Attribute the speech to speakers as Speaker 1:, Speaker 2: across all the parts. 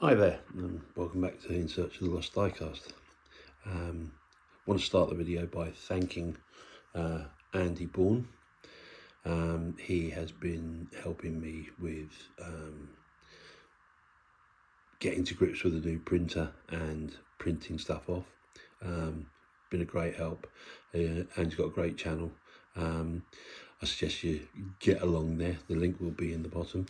Speaker 1: Hi there, and welcome back to In Search of the Lost Diecast. Want to start the video by thanking Andy Bourne. He has been helping me with getting to grips with the new printer and printing stuff off. Been a great help, and he's got a great channel. I suggest you get along there. The link will be in the bottom.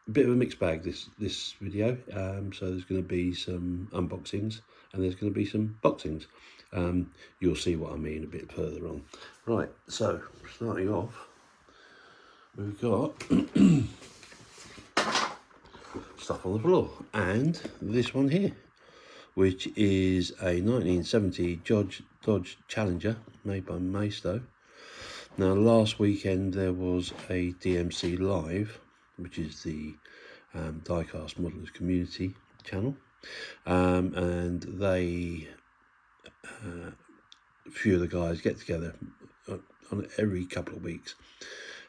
Speaker 1: A bit of a mixed bag this video, so there's going to be some unboxings and there's going to be some boxings. You'll see what I mean a bit further on. Right, so starting off, we've got stuff on the floor, and this one here, which is a 1970 Dodge Challenger made by Maisto. Now, last weekend there was a DMC Live, which is the Diecast Modelers Community channel, and they, a few of the guys get together on every couple of weeks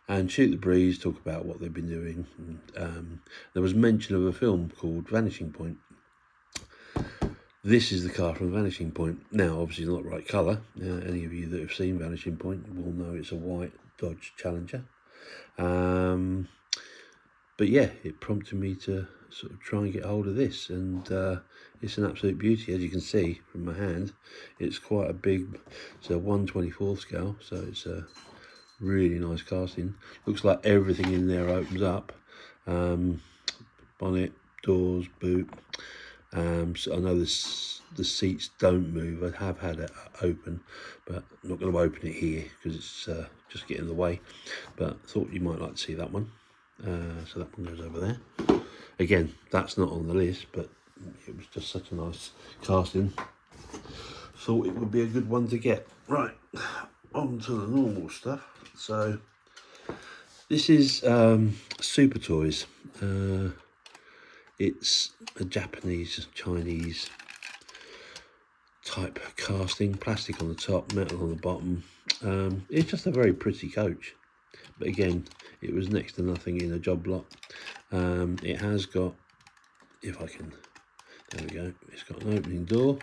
Speaker 1: and shoot the breeze, talk about what they've been doing. And, there was mention of a film called Vanishing Point. This is the car from Vanishing Point. Now, obviously not the right colour. Any of you that have seen Vanishing Point will know it's a white Dodge Challenger. But yeah, it prompted me to sort of try and get hold of this, and it's an absolute beauty. As you can see from my hand, it's quite a big, it's a 1/24 scale, so it's a really nice casting. Looks like everything in there opens up. Bonnet, doors, boot. So I know the seats don't move. I have had it open, but I'm not going to open it here because it's just getting in the way. But I thought you might like to see that one. So that one goes over there. Again, that's not on the list, but it was just such a nice casting. Thought it would be a good one to get. Right, on to the normal stuff. So this is Super Toys. It's a Japanese, Chinese type casting, plastic on the top, metal on the bottom. It's just a very pretty coach, but again, it was next to nothing in a job lot. It has got, if I can, there we go, it's got an opening door.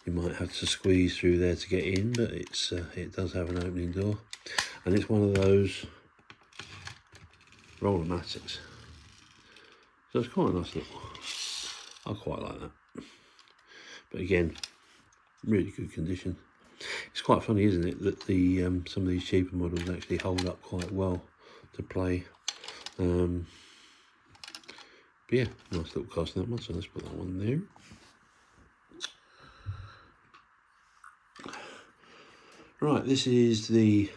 Speaker 1: You might have to squeeze through there to get in, but it does have an opening door, and it's one of those roller-matics. So it's quite a nice look. I quite like that. But again, really good condition. It's quite funny, isn't it, that the some of these cheaper models actually hold up quite well to play. But yeah, nice little casting that one. So let's put that one there. Right, this is the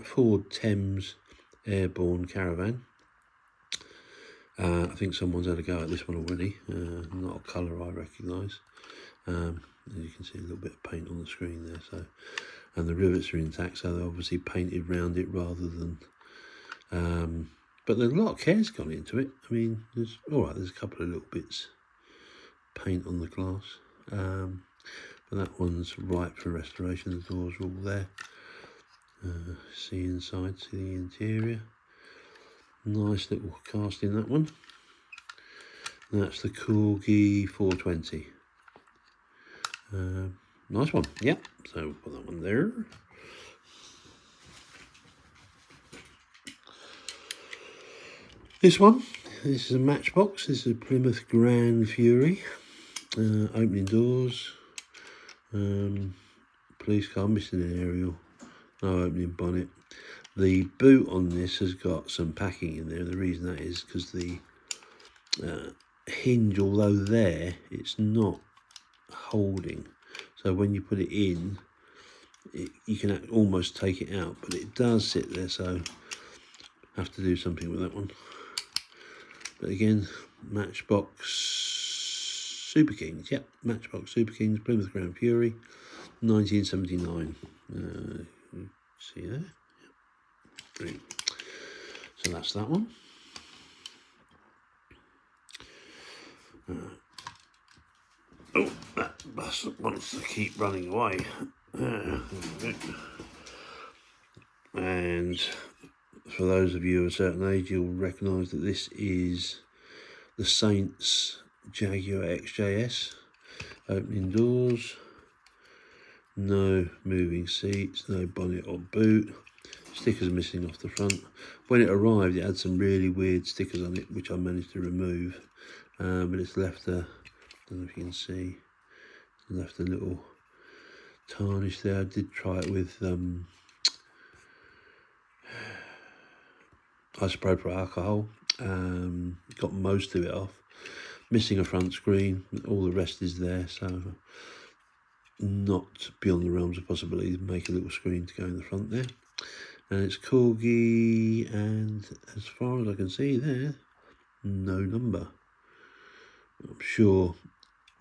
Speaker 1: Ford Thames Airborne Caravan. I think someone's had a go at this one already. Not a colour I recognise. As you can see, a little bit of paint on the screen there. So, and the rivets are intact, so they're obviously painted round it rather than. But there's a lot of care's gone into it. I mean, there's a couple of little bits paint on the glass, but that one's ripe for restoration. The doors are all there. See inside, see the interior. Nice little casting, that one. That's the Corgi 420. Nice one, yep. So we'll put that one there. This is a Matchbox. This is a Plymouth Grand Fury. Opening doors. Police car, missing an aerial. No opening bonnet. The boot on this has got some packing in there. The reason that is because the hinge, although there, it's not holding. So when you put it in, you can almost take it out, but it does sit there, so have to do something with that one. But again, Matchbox Super Kings. Yep, Matchbox Super Kings, Plymouth Grand Fury, 1979. See there? Brilliant. So that's that one. Oh, that bus wants to keep running away. And for those of you of a certain age, you'll recognise that this is the Saints Jaguar XJS. Opening doors, no moving seats, no bonnet or boot. Stickers missing off the front. When it arrived, it had some really weird stickers on it, which I managed to remove. But it's left a, I don't know if you can see, left a little tarnish there. I did try it with isopropyl alcohol. Got most of it off. Missing a front screen, all the rest is there, so not beyond the realms of possibility to make a little screen to go in the front there. And it's Corgi, and as far as I can see there, no number. I'm sure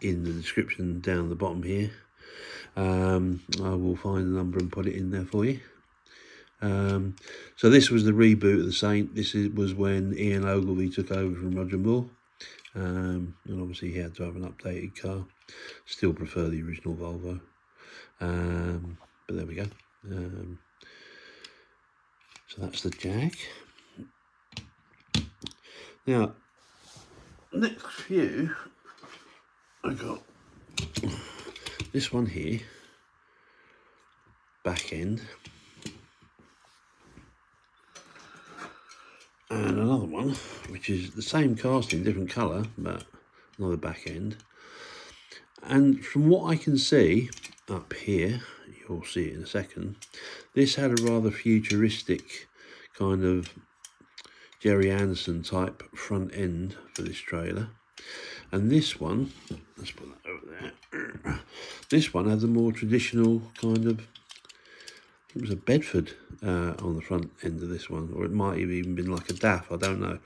Speaker 1: in the description down the bottom here, I will find the number and put it in there for you. So this was the reboot of the Saint. This was when Ian Ogilvy took over from Roger Moore. And obviously he had to have an updated car. Still prefer the original Volvo. But there we go. So that's the Jag. Now, next few, I got this one here, back end, and another one which is the same casting, different colour, but another back end. And from what I can see up here, you'll see it in a second, this had a rather futuristic kind of Jerry Anderson type front end for this trailer. And this one, let's put that over there, this one had a more traditional kind of, it was a Bedford on the front end of this one, or it might have even been like a DAF, I don't know.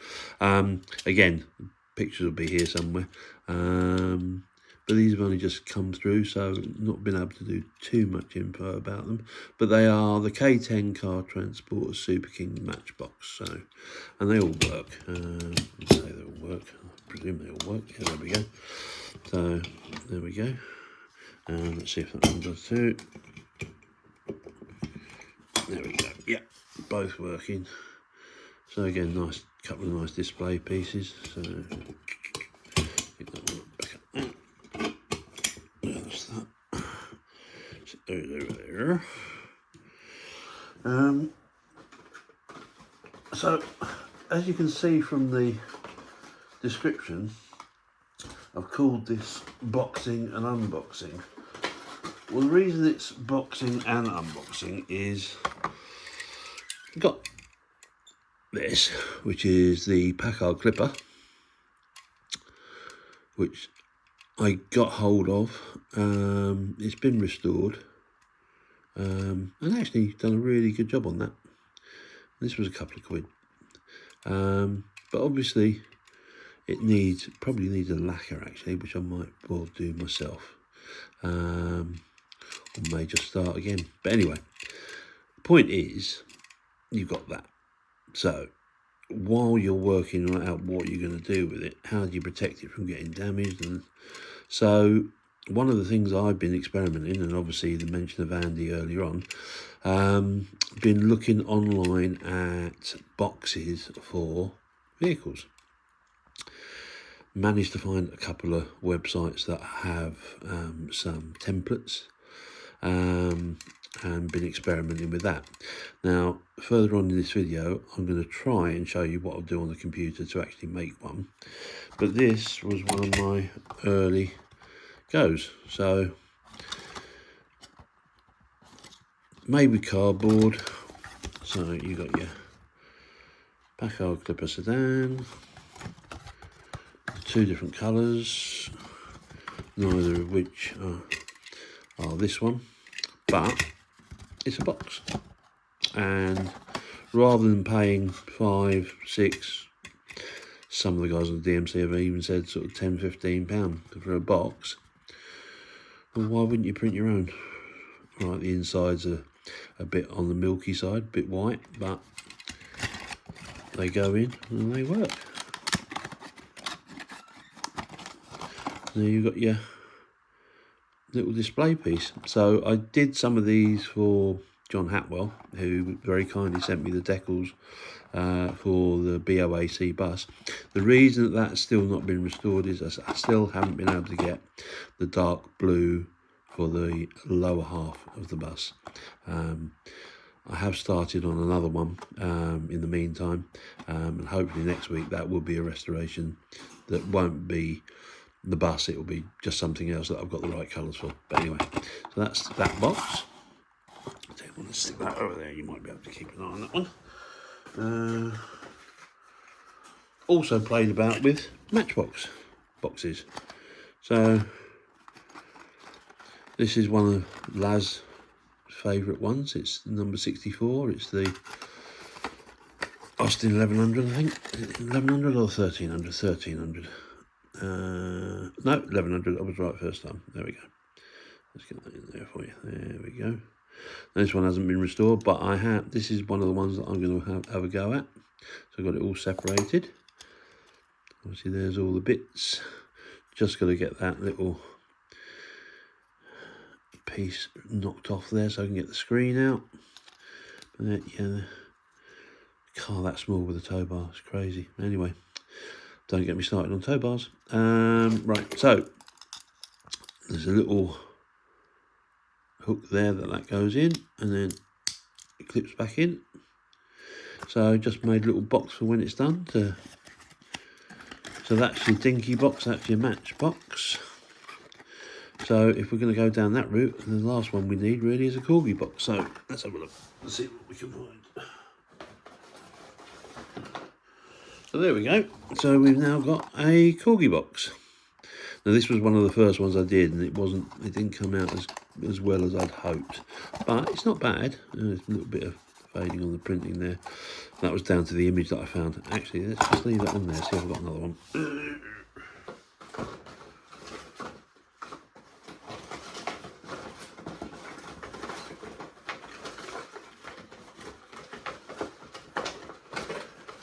Speaker 1: Again, pictures will be here somewhere. But these have only just come through, so not been able to do too much info about them. But they are the K10 Car Transporter Super King Matchbox, so, and they all work. Let's say they all work. I presume they all work. Yeah, there we go. So there we go. And let's see if that one does too. There we go. Yeah, both working. So again, nice couple of nice display pieces. So pick that one back up there. That's that. So those over there. So as you can see from the description, I've called this boxing and unboxing. Well, the reason it's boxing and unboxing is I've got this, which is the Packard Clipper, which I got hold of. It's been restored and actually done a really good job on that. This was a couple of quid, but obviously it probably needs a lacquer actually, which I might well do myself, or may just start again. But anyway, the point is, you've got that. So while you're working out what you're going to do with it, how do you protect it from getting damaged? And so one of the things I've been experimenting, and obviously the mention of Andy earlier on, been looking online at boxes for vehicles. Managed to find a couple of websites that have some templates, and been experimenting with that. Now, further on in this video, I'm going to try and show you what I'll do on the computer to actually make one. But this was one of my early goes. So, made with cardboard. So you got your Packard Clipper sedan, two different colours, neither of which are this one, but it's a box. And rather than paying 5, 6, some of the guys on the DMC have even said sort of £10–15 for a box, well, why wouldn't you print your own? Right, the insides are a bit on the milky side, a bit white, but they go in and they work. There you've got your little display piece. So I did some of these for John Hatwell, who very kindly sent me the decals for the BOAC bus. The reason that that's still not been restored is I still haven't been able to get the dark blue for the lower half of the bus. I have started on another one in the meantime, and hopefully next week that will be a restoration that won't be the bus, it will be just something else that I've got the right colours for. But anyway, so that's that box. I don't want to stick that over there, you might be able to keep an eye on that one. Also played about with Matchbox boxes. So this is one of Laz's favourite ones. It's number 64. It's the Austin 1100, I think. 1100 or 1300? 1300. No, 1100. I was right first time. There we go. Let's get that in there for you. There we go. This one hasn't been restored, but I have. This is one of the ones that I'm going to have a go at. So I've got it all separated. Obviously, there's all the bits. Just got to get that little piece knocked off there so I can get the screen out. But then, yeah, the car that small with a tow bar, it's crazy. Anyway, don't get me started on tow bars. Right, so there's a little hook there that goes in, and then it clips back in. So I just made a little box for when it's done. So that's your Dinky box, that's your Matchbox. So if we're going to go down that route, the last one we need really is a Corgi box. So let's have a look and see what we can find. So there we go. So we've now got a Corgi box. Now this was one of the first ones I did, and it didn't come out as well as I'd hoped, but it's not bad. There's a little bit of fading on the printing there. That was down to the image that I found. Actually, let's just leave that on there, see if I've got another one.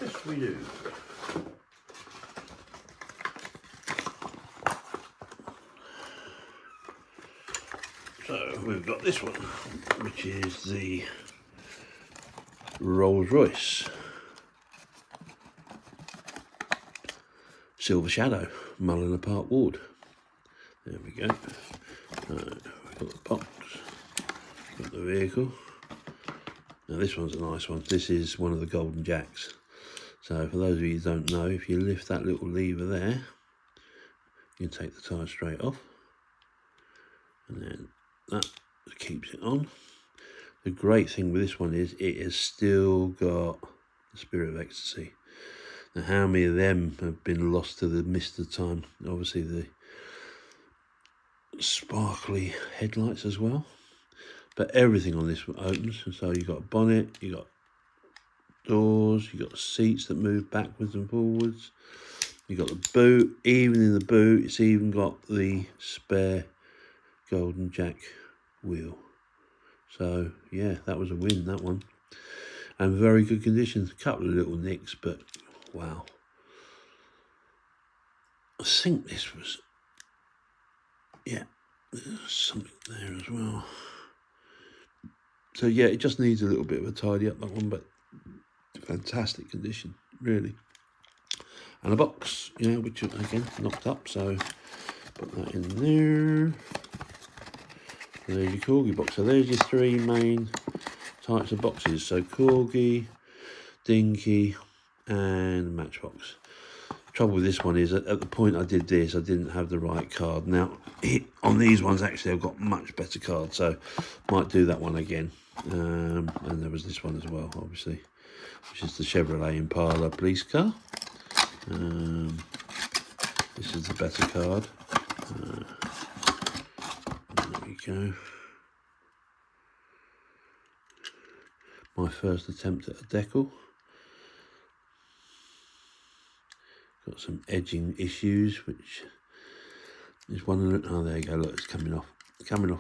Speaker 1: Yes, we do. So we've got this one, which is the Rolls-Royce Silver Shadow Mulliner Park Ward. There we go. We've got the box, got the vehicle. Now this one's a nice one. This is one of the Golden Jacks. So for those of you who don't know, if you lift that little lever there, you can take the tyre straight off, and then that keeps it on. The great thing with this one is it has still got the Spirit of Ecstasy. Now how many of them have been lost to the mist of time? Obviously the sparkly headlights as well. But everything on this one opens. And so you've got a bonnet, you've got doors, you've got seats that move backwards and forwards. You've got the boot. Even in the boot, it's even got the spare Golden Jack wheel. So yeah, that was a win, that one. And very good conditions. A couple of little nicks, but wow. I think this was, yeah, there's something there as well. So yeah, it just needs a little bit of a tidy up, that one, but fantastic condition, really. And a box, yeah, which again knocked up, so put that in there. And there's your Corgi box. So there's your three main types of boxes. So Corgi, Dinky, and Matchbox. Trouble with this one is at the point I did this, I didn't have the right card. Now on these ones actually I've got much better cards, so might do that one again. And there was this one as well, obviously, which is the Chevrolet Impala police car. This is the better card. There we go. My first attempt at a decal. Got some edging issues, which is one of the, oh there you go, look, it's coming off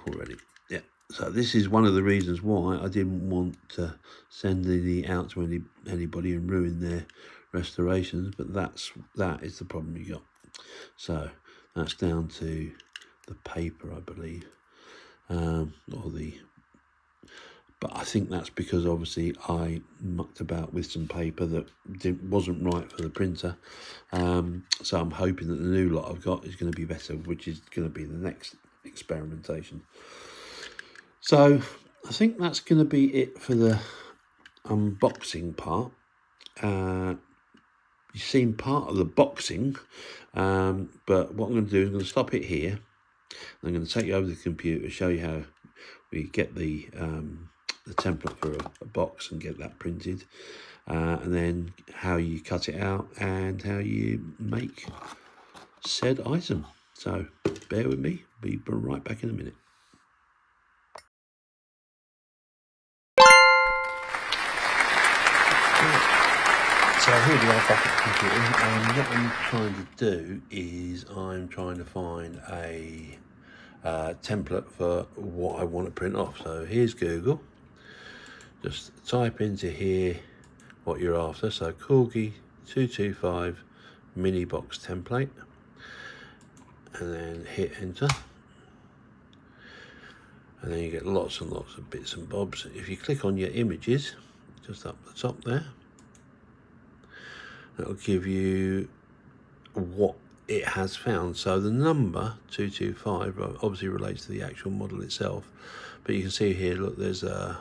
Speaker 1: already. Yeah, so this is one of the reasons why I didn't want to send any out to anybody and ruin their restorations, but that is the problem you got. So that's down to the paper, I believe, or the but I think that's because obviously I mucked about with some paper that wasn't right for the printer. So I'm hoping that the new lot I've got is going to be better, which is going to be the next experimentation. So I think that's going to be it for the unboxing part. You've seen part of the boxing, but what I'm going to do is I'm going to stop it here. I'm going to take you over to the computer, show you how we get the template for a box and get that printed, and then how you cut it out and how you make said item. So bear with me, be right back in a minute. So here we are back at the computer, and what I'm trying to do is I'm trying to find a template for what I want to print off. So here's Google. Just type into here what you're after. So Corgi 225 mini box template, and then hit enter, and then you get lots and lots of bits and bobs. If you click on your images just up the top there, that'll give you what it has found. So the number 225 obviously relates to the actual model itself, but you can see here, look, there's a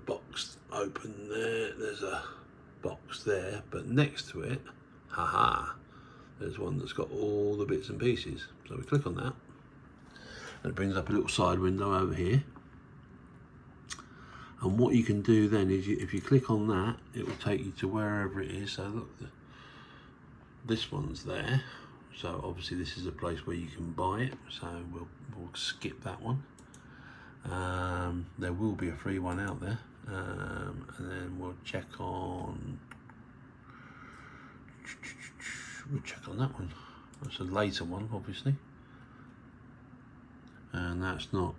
Speaker 1: box open there, there's a box there, but next to it, there's one that's got all the bits and pieces. So we click on that, and it brings up a little side window over here. And what you can do then is, if you click on that, it will take you to wherever it is. So look, this one's there. So obviously this is a place where you can buy it. So we'll skip that one. There will be a free one out there. And then we'll check on that one. That's a later one, obviously. And that's not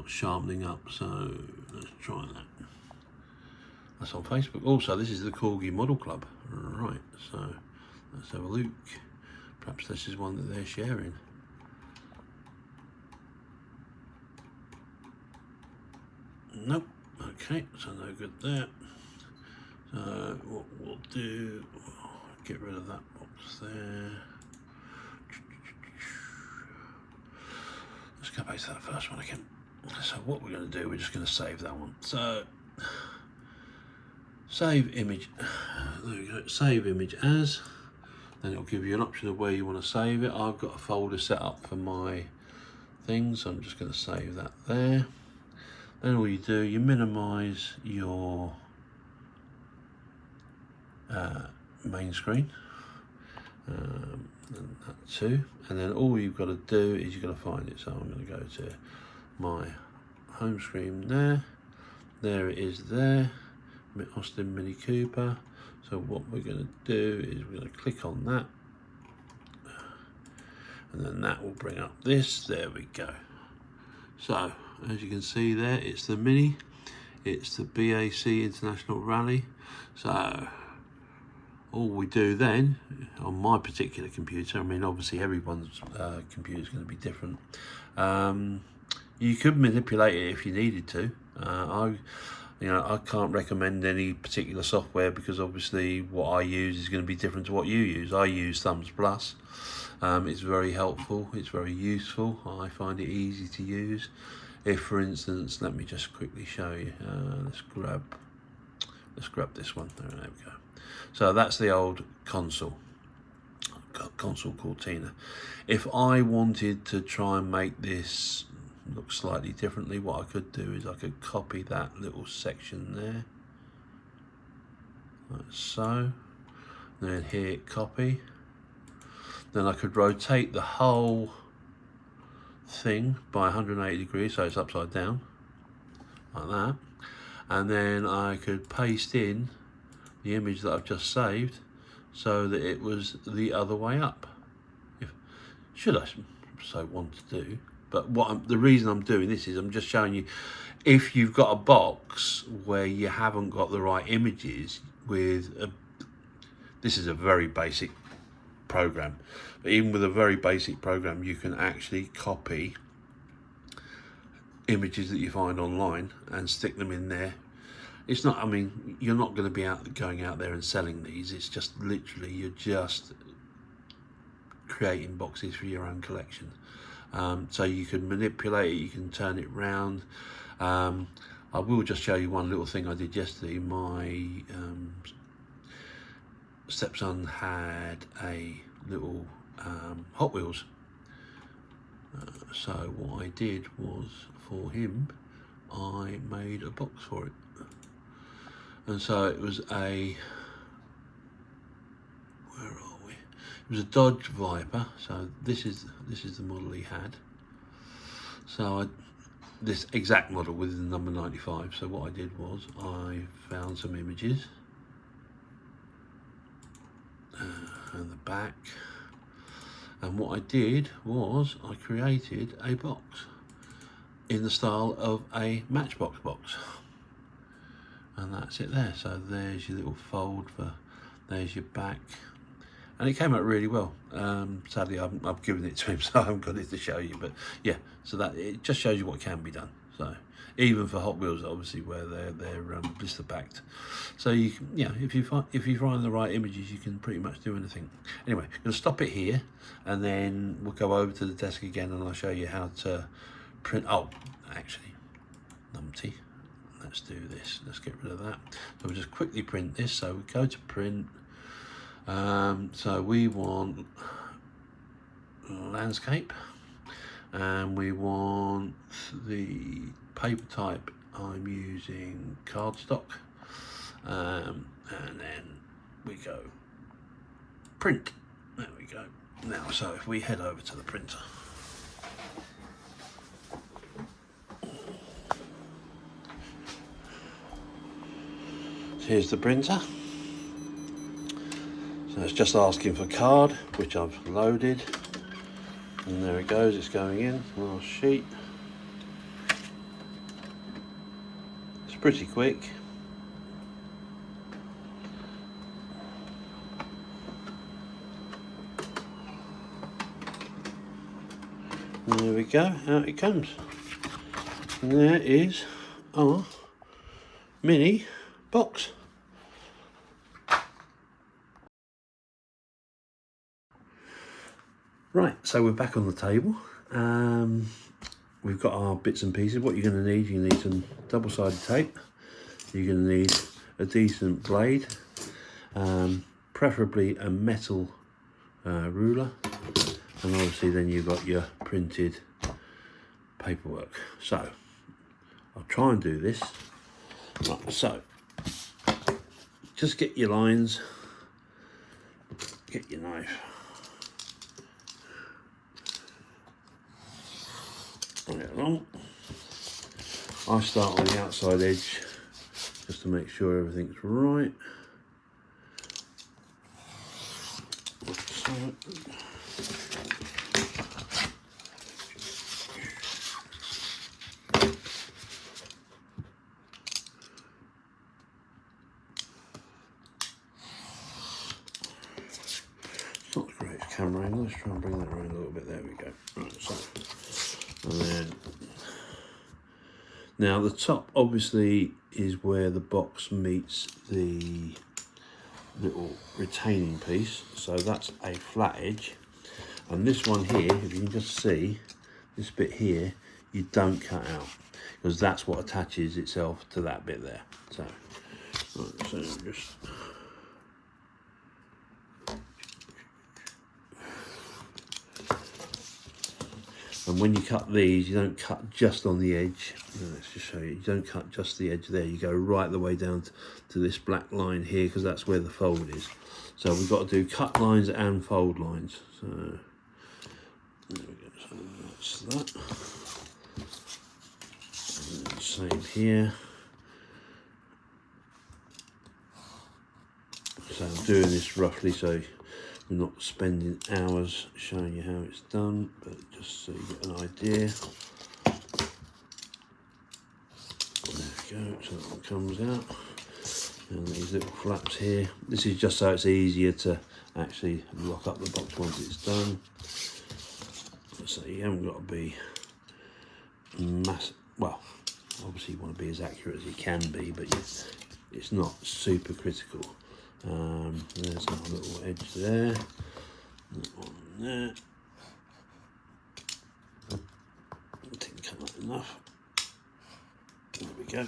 Speaker 1: sharpening up, so let's try that. That's on Facebook. Also, this is the Corgi Model Club. Right, so let's have a look. Perhaps this is one that they're sharing. Nope. Okay, so no good there. So what we'll do, get rid of that box there. Let's go back to that first one again. So what we're going to do, we're just going to save that one. So save image, there we go, save image as, then it'll give you an option of where you want to save it. I've got a folder set up for my things, so I'm just going to save that there. Then all you do, you minimize your main screen, and that too, and then all you've got to do is you've got to find it. So I'm going to go to my home screen there it is there, Austin Mini Cooper. So what we're going to do is we're going to click on that, and then that will bring up this. There we go. So as you can see there, it's the Mini, it's the BAC International Rally. So all we do then, on my particular computer, I mean obviously everyone's computer is going to be different, you could manipulate it if you needed to. I can't recommend any particular software, because obviously what I use is going to be different to what you use. I use Thumbs Plus. It's very helpful, it's very useful, I find it easy to use. If, for instance, let me just quickly show you, let's grab this one, there we go. So that's the old console Cortina. If I wanted to try and make this look slightly differently, what I could do is I could copy that little section there, like so, then hit copy. Then I could rotate the whole thing by 180 degrees, so it's upside down, like that. And then I could paste in the image that I've just saved so that it was the other way up, should I so want to do. But the reason I'm doing this is I'm just showing you, if you've got a box where you haven't got the right images this is a very basic program, but even with a very basic program, you can actually copy images that you find online and stick them in there. It's not, I mean, you're not going to be going out there and selling these. It's just literally, you're just creating boxes for your own collection. So you can manipulate it, you can turn it round. I will just show you one little thing I did yesterday. My stepson had a little Hot Wheels. So what I did was, for him, I made a box for it. And so it was a, where are we? It was a Dodge Viper. So this is the model he had. So this exact model with the number 95. So what I did was I found some images and the back, and what I did was I created a box in the style of a Matchbox box. And that's it there. So there's your little fold there's your back, and it came out really well. Sadly I've given it to him, so I haven't got it to show you, but yeah, so that it just shows you what can be done. So even for Hot Wheels, obviously, where they're blister packed, so you can, yeah, if you find the right images, you can pretty much do anything. Anyway, I'm gonna stop it here, and then we'll go over to the desk again, and I'll show you how to print. Oh, actually, numpty. Let's do this. Let's get rid of that. So we'll just quickly print this. So we go to print. So we want landscape, and we want the paper type. I'm using cardstock, and then we go print. There we go. Now, so if we head over to the printer. Here's the printer. So it's just asking for card, which I've loaded, and there it goes, it's going in. Last sheet. It's pretty quick. And there we go, out it comes. And there is our mini box. Right, so we're back on the table. We've got our bits and pieces. What you're going to need some double-sided tape. You're going to need a decent blade, preferably a metal ruler, and obviously then you've got your printed paperwork. So I'll try and do this. Right, so just get your lines, get your knife, bring it along. I start on the outside edge just to make sure everything's right. Not the greatest camera angle, let's try and bring that around a little bit. There we go. Right, so, and then now the top obviously is where the box meets the little retaining piece, so that's a flat edge, and this one here, if you can just see this bit here, you don't cut out, because that's what attaches itself to that bit there. So, right, so just and when you cut these, you don't cut just on the edge. Let's just show you. You don't cut just the edge there. You go right the way down to this black line here, because that's where the fold is. So we've got to do cut lines and fold lines. So there we go. So that's that. And then same here. So I'm doing this roughly so we're not spending hours showing you how it's done, but just so you get an idea. There we go, so that one comes out. And these little flaps here. This is just so it's easier to actually lock up the box once it's done. So you haven't got to be well, obviously you want to be as accurate as you can be, but it's not super critical. There's our little edge there, that one there. Didn't cut that enough. There we go.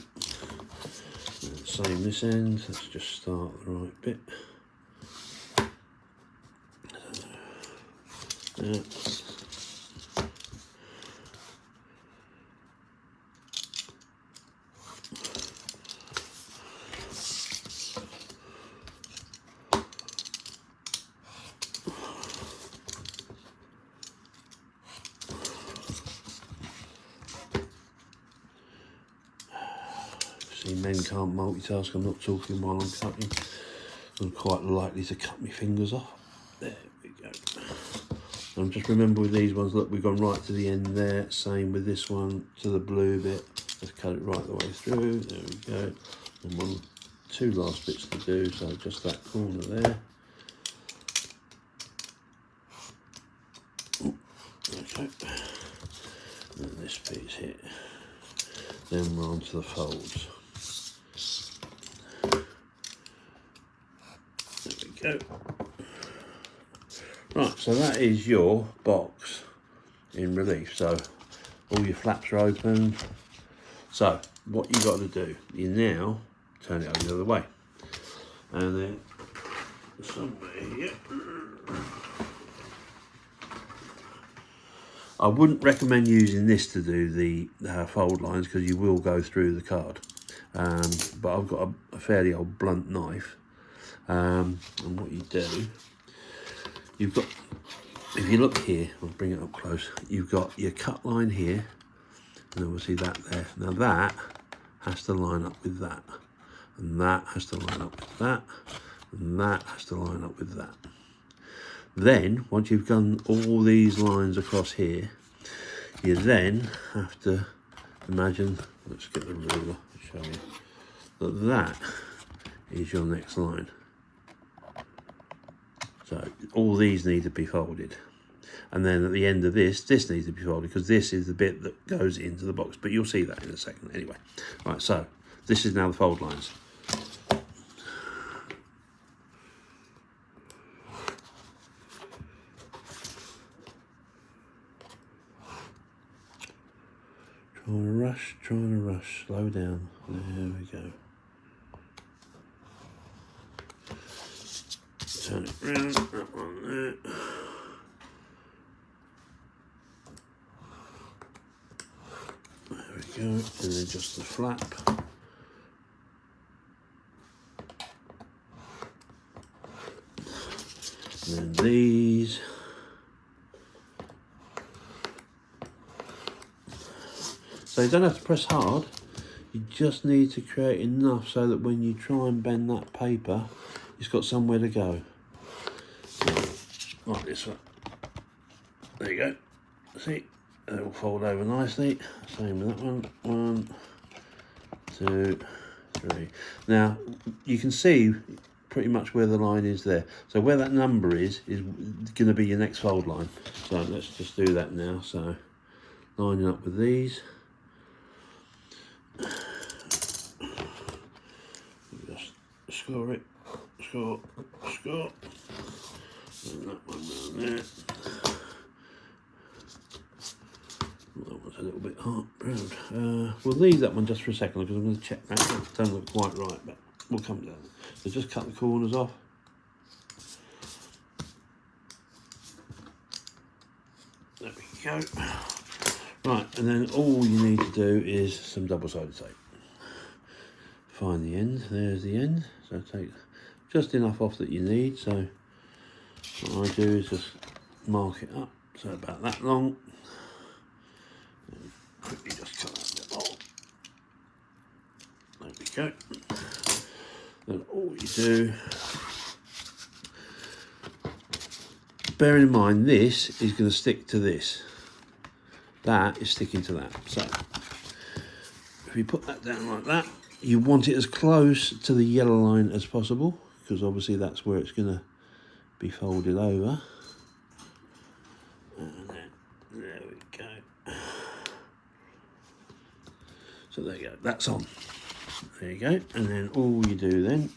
Speaker 1: And same this end. Let's just start the right bit. There. See, men can't multitask. I'm not talking while I'm cutting. I'm quite likely to cut my fingers off. There we go. And just remember with these ones, look, we've gone right to the end there. Same with this one to the blue bit. Let's cut it right the way through. There we go. And two last bits to do. So just that corner there. Okay. And this piece here. Then we're on to the folds. There we go. Right, so that is your box in relief. So all your flaps are open. So what you got to do, you now turn it over the other way. And then somewhere here. I wouldn't recommend using this to do the fold lines because you will go through the card. But I've got a fairly old blunt knife. And what you do, you've got, if you look here, I'll bring it up close, you've got your cut line here, and obviously that there. Now that has to line up with that, and that has to line up with that, and that has to line up with that. Then, once you've done all these lines across here, you then have to imagine, let's get the ruler to show you, that is your next line. So all these need to be folded. And then at the end of this needs to be folded because this is the bit that goes into the box. But you'll see that in a second anyway. Right, so this is now the fold lines. Trying to rush, slow down. There we go. Turn it round, that one there. There we go, and then just the flap. And then these. So you don't have to press hard, you just need to create enough so that when you try and bend that paper, it's got somewhere to go. Like this one. There you go. See, it'll fold over nicely. Same with that one. 1, 2, 3. Now, you can see pretty much where the line is there. So where that number is going to be your next fold line. So let's just do that now. So lining up with these. Just score it, score. And that one down there. That one's a little bit hard, round. We'll leave that one just for a second because I'm going to check that. It doesn't look quite right, but we'll come down. So just cut the corners off. There we go. Right, and then all you need to do is some double-sided tape. Find the end, there's the end. So take just enough off that you need. So what I do is just mark it up, so about that long. And quickly just cut that bit off. There we go. Then all you do, bearing in mind this is going to stick to this. That is sticking to that. So if you put that down like that, you want it as close to the yellow line as possible because obviously that's where it's going to be folded over. And then, there we go. So there you go, that's on. There you go, and then all you do then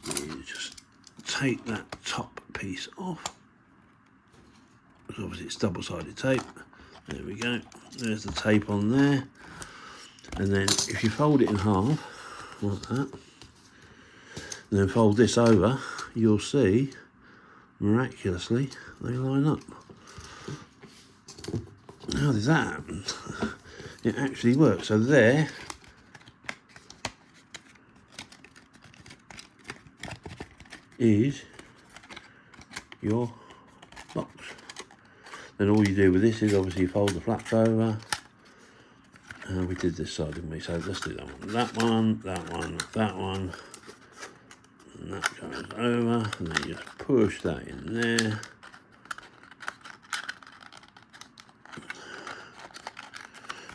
Speaker 1: is just take that top piece off, because obviously it's double-sided tape. There we go, there's the tape on there, and then if you fold it in half like that, and then fold this over, you'll see miraculously they line up. How does that happen? It actually works. So there is your box. Then all you do with this is obviously fold the flaps over. We did this side, didn't we? So let's do that one. That one, that one, that one. And that goes over. And then you just push that in there.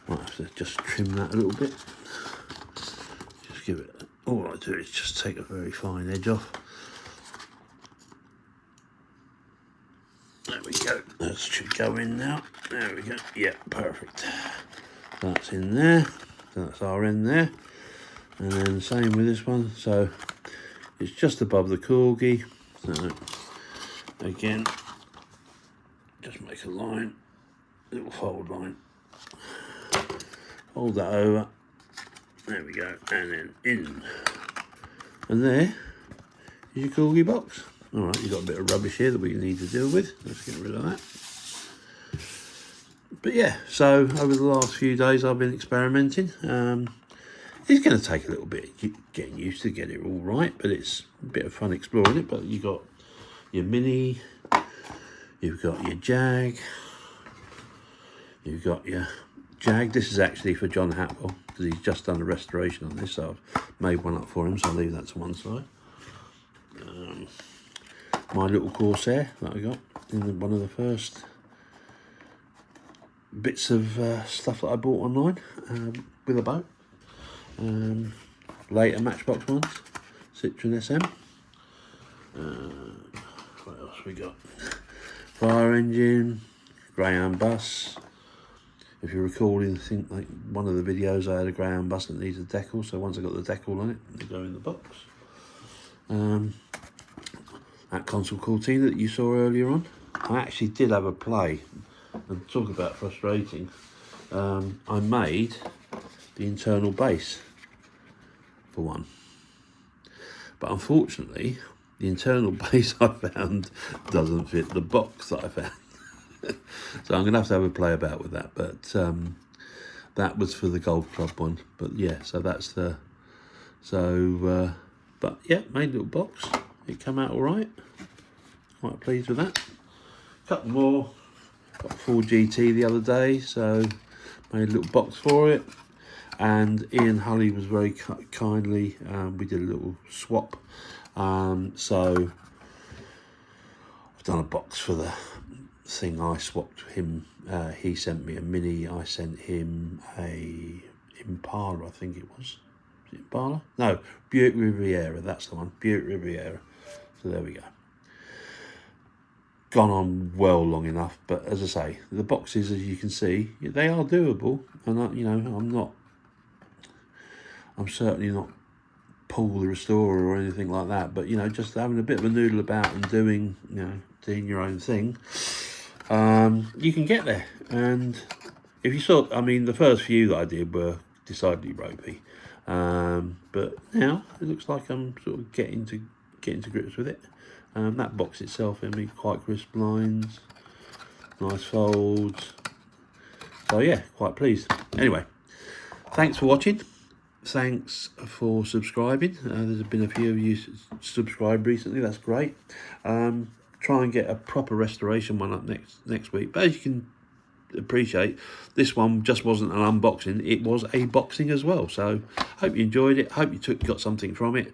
Speaker 1: Might have to just trim that a little bit. Just give it, all I do is just take a very fine edge off. There we go, that should go in now. There we go, yeah, perfect. That's in there, so that's our end there. And then the same with this one, so it's just above the corgi. So again, just make a line, little fold line. Hold that over, there we go, and then in. And there is your corgi box. Alright, you've got a bit of rubbish here that we need to deal with. Let's get rid of that. But yeah, so over the last few days I've been experimenting. It's going to take a little bit getting used to get it all right, but it's a bit of fun exploring it. But you've got your Mini, you've got your Jag, you've got your Jag. This is actually for John Hatwell, because he's just done a restoration on this, so I've made one up for him, so I'll leave that to one side. My little Corsair that I got in one of the first bits of stuff that I bought online with a boat. Later Matchbox ones, Citroen SM. What else we got? Fire engine, Greyhound bus. If you're recalling, I think like one of the videos I had a Greyhound bus that needs a decal, so once I got the decal on it, they go in the box. That console Cortina that you saw earlier on, I actually did have a play, and talk about frustrating. I made the internal base for one, but unfortunately the internal base I found doesn't fit the box that I found. So I'm gonna have to have a play about with that, but that was for the golf club one. But yeah, so that's the but yeah, made a little box. It came out all right. Quite pleased with that. Couple more. Got a Ford GT the other day, so made a little box for it. And Ian Hulley was very kindly. We did a little swap. So I've done a box for the thing I swapped him. He sent me a Mini. I sent him a Impala, I think it was. Is it Impala? No, Buick Riviera. That's the one. Buick Riviera. So there we go. Gone on well long enough, but as I say, the boxes, as you can see, they are doable. And you know, I'm certainly not Paul the Restorer or anything like that. But you know, just having a bit of a noodle about and doing your own thing, you can get there. And if you saw, I mean, the first few that I did were decidedly ropey, but now it looks like I'm sort of getting to grips with it. That box itself, I mean, quite crisp lines, nice folds. So yeah, quite pleased. Anyway, thanks for watching. Thanks for subscribing. There's been a few of you subscribed recently. That's great. Try and get a proper restoration one up next week. But as you can appreciate, this one just wasn't an unboxing. It was a boxing as well. So hope you enjoyed it. Hope you got something from it.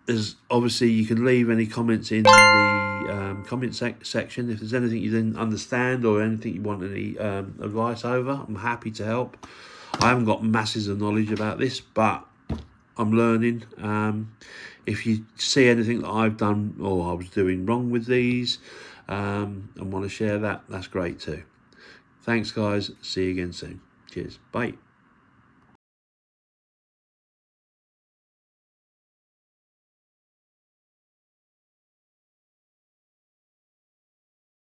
Speaker 1: There's obviously, you can leave any comments in the comment section. If there's anything you didn't understand or anything you want any advice over, I'm happy to help. I haven't got masses of knowledge about this, but I'm learning. If you see anything that I've done or I was doing wrong with these and want to share that, that's great too. Thanks guys, see you again soon. Cheers, bye.